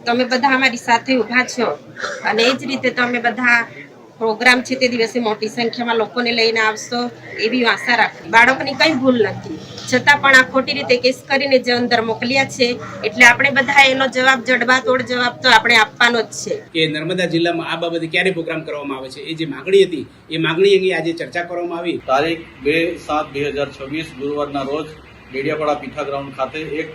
તમે બધા અમારી સાથે ઊભા છો અને એ જ રીતે તમે બધા પ્રોગ્રામ છે તે દિવસે મોટી સંખ્યામાં લોકોને લઈને આવશો એવી આશા રાખી. બાળકની કંઈ ભૂલ નથી, છતાં પણ આ ખોટી રીતે કેસ કરીને જે અંદર મોકલ્યા છે એટલે આપણે બધા એનો જવાબ જડબાતોડ જવાબ તો આપણે આપવાનો જ છે. કે નર્મદા જિલ્લામાં આ બાબતે ક્યારે પ્રોગ્રામ કરવામાં આવે છે, એ જે માગણી હતી એ માગણી અંગે આજે ચર્ચા કરવામાં આવી. તારીખ 2/7/2026 ગુરુવારના રોજ ડેડિયાપાડા પીઠા ગ્રાઉન્ડ ખાતે એક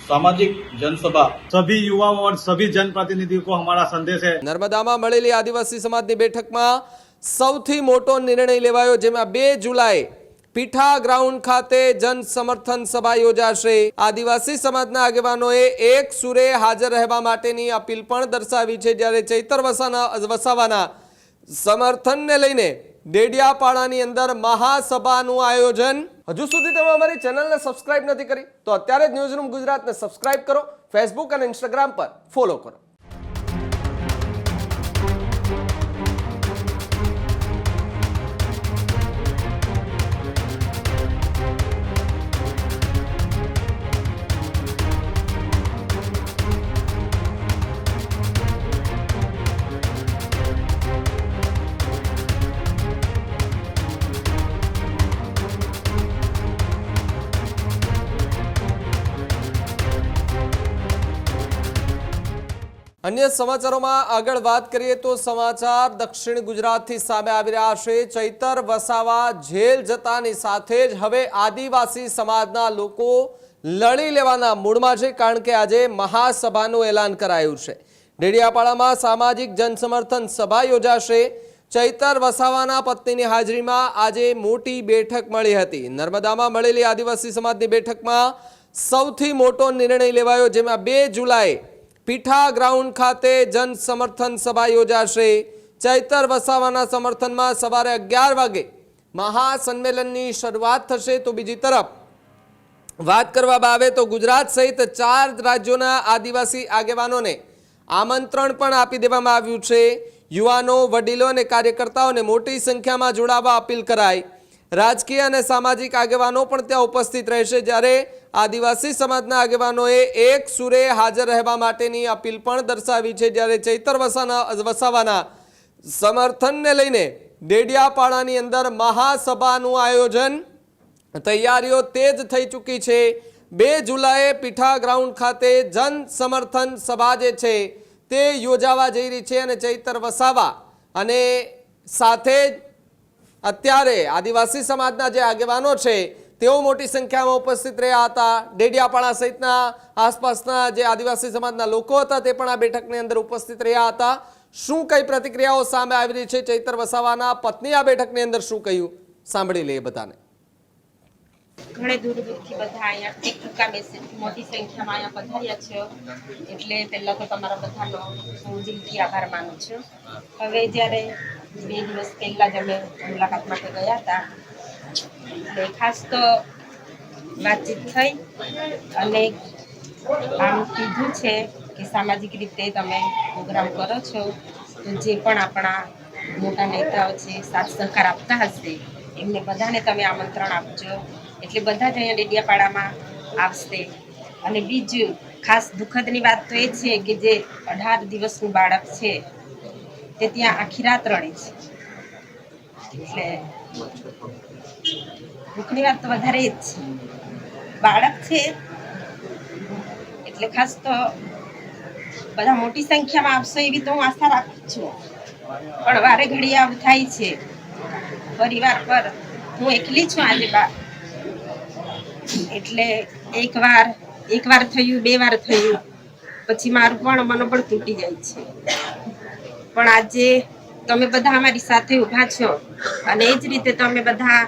सामाजिक जनसभा सभी युवाओं और सभी जनप्रतिनिधियों को हमारा संदेश है। नर्मदाમાં મળેલી આદિવાસી સમાજની બેઠકમાં સૌથી મોટો નિર્ણય લેવાયો, જેમાં 2 જુલાઈ પીઠા ગ્રાઉન્ડ ખાતે જન સમર્થન સભા યોજાશે. આદિવાસી સમાજના આગેવાનોએ એક સુરે હાજર રહેવા માટેની અપીલ પણ દર્શાવી છે, જ્યારે ચૈતર વસાવાના સમર્થનને લઈને ડેડિયાપાડાની અંદર મહાસભાનું આયોજન. હજુ સુધી તમે અમારી ચેનલને સબસ્ક્રાઇબ નથી કરી તો અત્યારે જ ન્યૂઝરૂમ ગુજરાતને સબસ્ક્રાઇબ કરો, ફેસબુક અને ઇન્સ્ટાગ્રામ પર ફોલો કરો. अन्य समाचारों आगळ बात करिए तो समाचार दक्षिण गुजरातथी सामे आवी रह्या छे. चैतर वसावा जेल जतानी साथे ज हवे आदिवासी समाजना लोको लड़ी लेवाना मूडमां छे, कारण के आज महासभानुं एलान करायुं छे. डेडियापाड़ामां सामाजिक जनसमर्थन सभा योजाशे. चैतर वसावाना पत्नीनी हाजरीमां आजे मोटी बेठक मळी हती. नर्मदामां मळेली आदिवासी समाजनी बेठकमां सौथी मोटो निर्णय लेवायो, जेमां 2 जुलाई पीठा ग्राउंड खाते जन समर्थन सभा योजाशे. चैतर वसावाना समर्थનમાં સવારે 11 વાગે મહાસંમેલનની શરૂઆત થશે. તો બીજી તરફ વાત કરવામાં આવે તો ગુજરાત સહિત 4 રાજ્યોના આદિવાસી આગેવાનોને આમંત્રણ પણ આપી દેવામાં આવ્યું છે. યુવાનો, વડીલો અને કાર્યકર્તાઓને મોટી સંખ્યામાં જોડાવા અપીલ કરાઈ. રાજકીય અને સામાજિક આગેવાનો પણ ત્યાં ઉપસ્થિત રહેશે, જ્યારે આદિવાસી સમાજના આગેવાનોએ એક સુરે હાજર રહેવા માટેની અપીલ પણ દર્શાવી છે. જ્યારે ચૈતર વસાવાના સમર્થનને લઈને ડેડિયાપાડાની અંદર મહાસભાનું આયોજન, તૈયારીઓ તેજ થઈ ચૂકી છે. 2 જુલાઈએ પીઠા ગ્રાઉન્ડ ખાતે જન સમર્થન સભા જે છે તે યોજાવા જઈ રહી છે અને ચૈતર વસાવા અને સાથે જ અત્યારે આદિવાસી સમાજના જે આગેવાનો છે તેઓ મોટી સંખ્યામાં ઉપસ્થિત રહ્યા હતા. ડેડિયાપાડા સહિતના આસપાસના જે આદિવાસી સમાજના લોકો હતા તે પણ આ બેઠકની અંદર ઉપસ્થિત રહ્યા હતા. શું કઈ પ્રતિક્રિયાઓ સામે આવી રહી છે, ચૈતર વસાવાના પત્ની આ બેઠકની અંદર શું કહ્યું, સાંભળી લઈએ બધાને. ઘણે દૂર દૂરથી બધા અહીંયા ટીકા મેસેજથી મોટી સંખ્યામાં અહીંયા પધાર્યા છે, એટલે પહેલા તો તમારા બધાનો હું દિલથી આભાર માનું છું. હવે જ્યારે 2 દિવસ પહેલા જ અમે મુલાકાત માટે ગયા હતા, એટલે ખાસ તો વાતચીત થઈ અને આમ કીધું છે કે સામાજિક રીતે તમે પ્રોગ્રામ કરો છો તો જે પણ આપણા મોટા નેતાઓ છે સાથ સહકાર આપતા હશે એમને બધાને તમે આમંત્રણ આપજો. એટલે બધા જ અહીંયા ડેડિયાપાડામાં આવશે. અને બીજું ખાસ દુઃખદની વાત તો એ છે કે જે 18 દિવસનું બાળક છે તે ત્યાં આખી રાત રડે છે. એટલે દુઃખની વાત તો વધારે જ છે. બાળક છે એટલે ખાસ તો બધા મોટી સંખ્યામાં આવશો એવી તો હું આશા રાખું છું, પણ વારે ઘડી આવું થાય છે. પરિવાર પર હું એકલી છું આજે બા, એટલે એક વાર થયું, 2 વાર થયું, પછી મારું પણ મનોબળ તૂટી જાય છે. પણ આજે તમે બધા અમારી સાથે ઊભા છો અને એ જ રીતે તમે બધા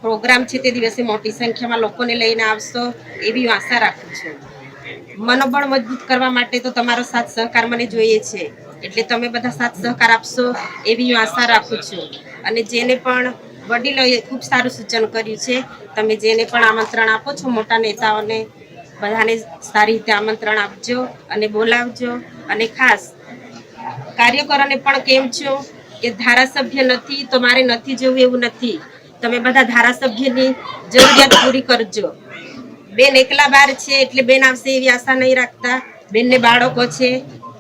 પ્રોગ્રામ છે તે દિવસે મોટી સંખ્યામાં લોકોને લઈને આવશો એવી આશા રાખું છું. મનોબળ મજબૂત કરવા માટે તો તમારો સાથ સહકાર મને જોઈએ છે, એટલે તમે બધા સાથ સહકાર આપશો એવી હું આશા રાખું છું. અને જેને પણ વડીલોએ ખૂબ સારું સૂચન કર્યું છે, તમે જેને પણ આમંત્રણ આપો છો મોટા નેતાઓને બધાને સારી રીતે આમંત્રણ આપજો અને બોલાવજો. અને ખાસ કાર્યકરોને પણ કેમ છો કે ધારાસભ્ય નથી તો મારે નથી જવું એવું નથી. તમે બધા ધારાસભ્યની જરૂરિયાત પૂરી કરજો. બેન એકલા બાર છે એટલે બેન આવશે એવી આશા નહીં રાખતા. બેનને બાળકો છે,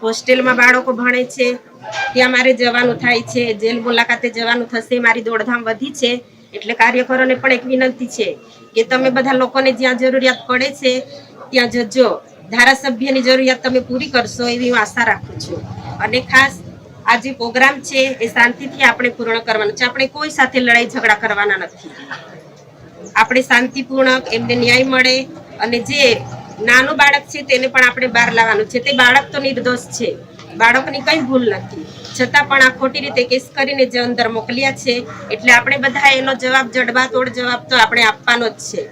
હોસ્ટેલમાં બાળકો ભણે છે, ત્યાં મારે જવાનું થાય છે, જેલ મુલાકાતે જવાનું થશે, મારી દોડધામ વધી છે. એટલે કાર્યકરોને પણ એક વિનંતી છે કે તમે બધા લોકોને જ્યાં જરૂરિયાત પડે છે ત્યાં જજો. ધારાસભ્યની જરૂરિયાત તમે પૂરી કરશો એવી હું આશા રાખું છું. અને ખાસ આ જે પ્રોગ્રામ છે એ શાંતિથી આપણે પૂર્ણ કરવાનો છે. આપણે કોઈ સાથે લડાઈ ઝઘડા કરવાના નથી. આપણે શાંતિપૂર્ણ એમને ન્યાય મળે અને જે નાનું બાળક છે તેને પણ આપણે બહાર લાવવાનું છે. તે બાળક તો નિર્દોષ છે, બાળકની કઈ ભૂલ નથી, છતાં પણ આ ખોટી રીતે કેસ કરીને જે અંદર મોકલ્યા છે એટલે આપણે બધા એનો જવાબ જડબાતોડ જવાબ તો આપણે આપવાનો જ છે.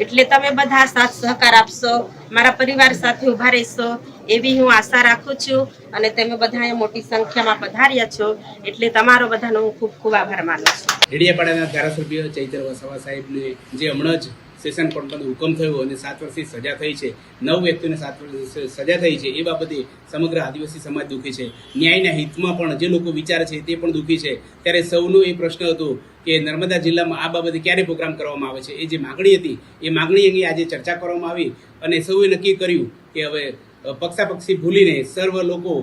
એટલે તમે બધા સાથ સહકાર આપશો, મારા પરિવાર સાથે ઉભા રહેશો એવી હું આશા રાખું છું. અને તમે બધા મોટી સંખ્યામાં પધાર્યા છો એટલે તમારો બધાનો હું ખૂબ ખૂબ આભાર માનું છું. ડેડિયાપાડાના ધારાસભ્ય ચૈતર વસાવા સાહેબને જે હમણાં જ સેશન કોર્ટનો હુકમ થયો અને 7 વર્ષની સજા થઈ છે, 9 વ્યક્તિઓને 7 વર્ષની સજા થઈ છે, એ બાબતે સમગ્ર આદિવાસી સમાજ દુઃખી છે. ન્યાયના હિતમાં પણ જે લોકો વિચારે છે તે પણ દુઃખી છે. ત્યારે સૌનો એ પ્રશ્ન હતો કે નર્મદા જિલ્લામાં આ બાબતે ક્યારે પ્રોગ્રામ કરવામાં આવે છે. એ જે માગણી હતી એ માગણી અંગે આજે ચર્ચા કરવામાં આવી અને સૌએ નક્કી કર્યું કે હવે પક્ષાપક્ષી ભૂલીને સર્વ લોકો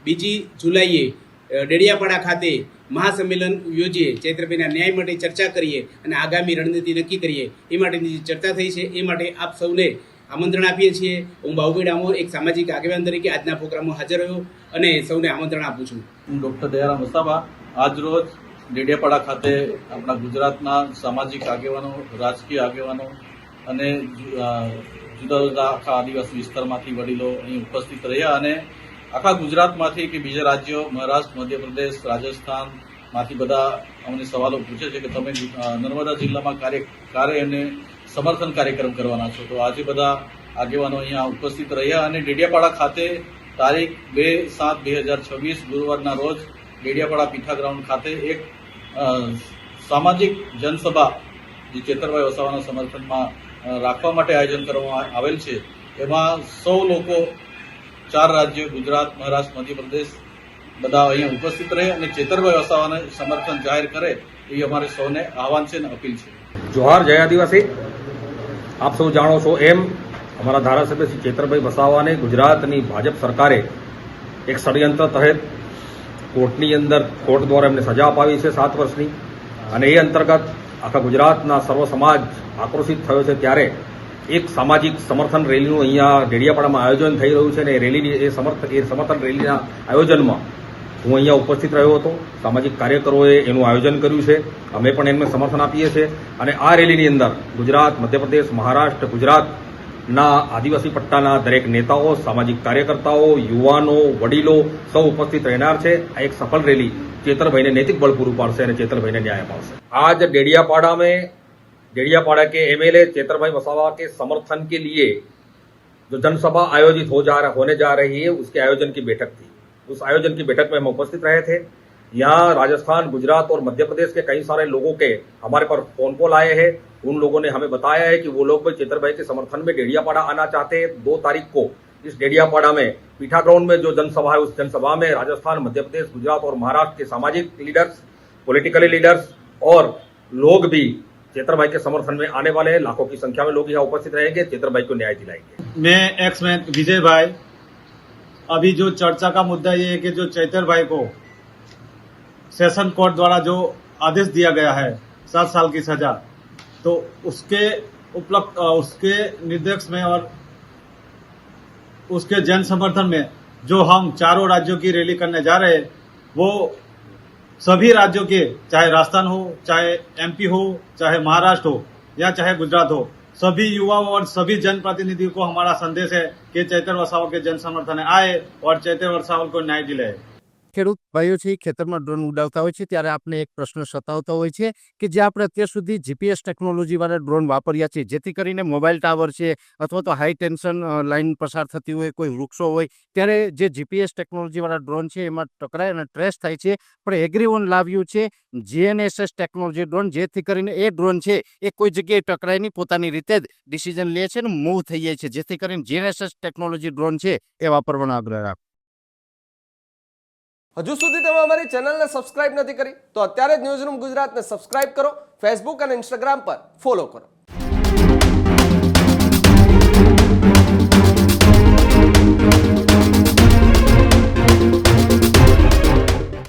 2 જુલાઈએ ડેડિયાપાડા ખાતે મહાસંમેલન યોજીએ, ચૈત્રભાઈના ન્યાય માટે ચર્ચા કરીએ અને આગામી રણનીતિ નક્કી કરીએ. એ માટેની જે ચર્ચા થઈ છે એ માટે આપ સૌને આમંત્રણ આપીએ છીએ. હું બાબુભાઈ ડામોર એક સામાજિક આગેવાન તરીકે આજના પ્રોગ્રામમાં હાજર રહ્યો અને સૌને આમંત્રણ આપું છું. હું ડૉક્ટર દયારામ વસાવા આજ રોજ ડેડિયાપાડા ખાતે આપણા ગુજરાતના સામાજિક આગેવાનો, રાજકીય આગેવાનો અને જુદા જુદા આખા આદિવાસી વિસ્તારમાંથી વડીલો અહીં ઉપસ્થિત રહ્યા અને આખા ગુજરાતમાંથી કે બીજા રાજ્યો મહારાષ્ટ્ર, મધ્યપ્રદેશ, રાજસ્થાનમાંથી બધા અમને સવાલો પૂછે છે કે તમે નર્મદા જિલ્લામાં કાર્ય અને સમર્થન કાર્યક્રમ કરવાના છો. તો આજે બધા આગેવાનો અહીંયા ઉપસ્થિત રહ્યા અને ડેડિયાપાડા ખાતે તારીખ 2/7/2026 ગુરુવારના રોજ ડેડિયાપાડા પીઠા ગ્રાઉન્ડ ખાતે એક સામાજિક જનસભા જે ચેતરભાઈ વસાવાના સમર્થનમાં રાખવા માટે આયોજન કરવામાં આવેલ છે. એમાં સૌ લોકો 4 રાજ્યો ગુજરાત, મહારાષ્ટ્ર, મધ્યપ્રદેશ બધા અહીંયા ઉપસ્થિત રહે અને ચેતરભાઈ વસાવાને સમર્થન જાહેર કરે એ અમારે સૌને આહવાન છે અને અપીલ છે. જોહાર જય આદિવાસી. આપ સૌ જાણો છો એમ અમારા ધારાસભ્ય શ્રી ચેતરભાઈ વસાવાને ગુજરાતની ભાજપ સરકારે એક ષડયંત્ર તહેત કોર્ટની અંદર કોર્ટ દ્વારા એમને સજા અપાવી છે 7 વર્ષની અને એ અંતર્ગત આખા ગુજરાતના સર્વ સમાજ આક્રોશિત થયો છે. ત્યારે એક સામાજિક સમર્થન રેલીનું અહીંયા ડેડિયાપાડામાં આયોજન થઈ રહ્યું છે અને એ સમર્થન રેલીના આયોજનમાં હું અહીંયા ઉપસ્થિત રહ્યો હતો. સામાજિક કાર્યકરોએ એનું આયોજન કર્યું છે, અમે પણ એમને સમર્થન આપીએ છીએ અને આ રેલીની અંદર ગુજરાત, મધ્યપ્રદેશ, મહારાષ્ટ્ર, ગુજરાતના આદિવાસી પટ્ટાના દરેક નેતાઓ, સામાજિક કાર્યકર્તાઓ, યુવાનો, વડીલો સૌ ઉપસ્થિત રહેનાર છે. આ એક સફળ રેલી चेतरभाई ने नैतिक बल पूरू पाड़શે અને चेतरभाई ने न्याय अपावશે. आज डेडियापाड़ा के एमएलए चेतरभाई वसावा के समर्थन के लिए जो जनसभा आयोजित होने जा रही है उसके आयोजन की बैठक थी. उस आयोजन की बैठक में हम उपस्थित रहे थे. यहाँ राजस्थान, गुजरात और मध्य प्रदेश के कई सारे लोगों के हमारे पर फोन कॉल आए हैं. उन लोगों ने हमें बताया है कि वो लोग भी चेतरभाई के समर्थन में डेडियापाड़ा आना चाहते हैं. 2 तारीख को इस डेडियापाड़ा में पीठा ग्राउंड में जो जनसभा है उस जनसभा में राजस्थान, मध्य प्रदेश, गुजरात और महाराष्ट्र के सामाजिक लीडर्स, पॉलिटिकल लीडर्स और लोग भी चेतरभाई के समर्थन में आने वाले हैं. लाखों की संख्या में लोग यहाँ उपस्थित रहेंगे, चेतरभाई को न्याय दिलाएंगे. मैं एक्समैन विजय भाई, अभी जो चर्चा का मुद्दा ये है कि जो चैतर भाई को सेशन कोर्ट द्वारा जो आदेश दिया गया है 7 साल की सजा, तो उसके उसके निर्देश में और उसके जन समर्थन में जो हम 4 राज्यों की रैली करने जा रहे हैं, वो सभी राज्यों के, चाहे राजस्थान हो, चाहे एमपी हो, चाहे महाराष्ट्र हो या चाहे गुजरात हो, सभी युवाओं और सभी जनप्रतिनिधियों को हमारा संदेश है कि चैतर वसावा के जन समर्थन आए और चैतर वसावा को न्याय दिलाए. ખેડૂત ભાઈઓ છે ખેતરમાં ડ્રોન ઉડાવતા હોય છે ત્યારે આપને એક પ્રશ્ન સતાવતો હોય છે કે જે આપણે અત્યાર સુધી જીપીએસ ટેકનોલોજીવાળા ડ્રોન વાપર્યા છે, જેથી કરીને મોબાઈલ ટાવર છે અથવા તો હાઈ ટેન્શન લાઇન પસાર થતી હોય, કોઈ વૃક્ષો હોય, ત્યારે જે જીપીએસ ટેકનોલોજીવાળા ડ્રોન છે એમાં ટકરાય અને ટ્રેસ થાય છે. પણ એગ્રીઓન લાવ્યું છે GNSS ટેકનોલોજી ડ્રોન, જેથી કરીને એ ડ્રોન છે એ કોઈ જગ્યાએ ટકરાય નહીં, પોતાની રીતે જ ડિસિઝન લે છે અને મૂવ થઈ જાય છે. જેથી કરીને GNSS ટેકનોલોજી ડ્રોન છે એ વાપરવાનો આગ્રહ રાખો. હજુ સુધી તમે અમારી ચેનલને સબસ્ક્રાઇબ નથી કરી તો અત્યારે જ ન્યૂઝરૂમ ગુજરાતને સબસ્ક્રાઇબ કરો, ફેસબુક અને ઇન્સ્ટાગ્રામ પર ફોલો કરો.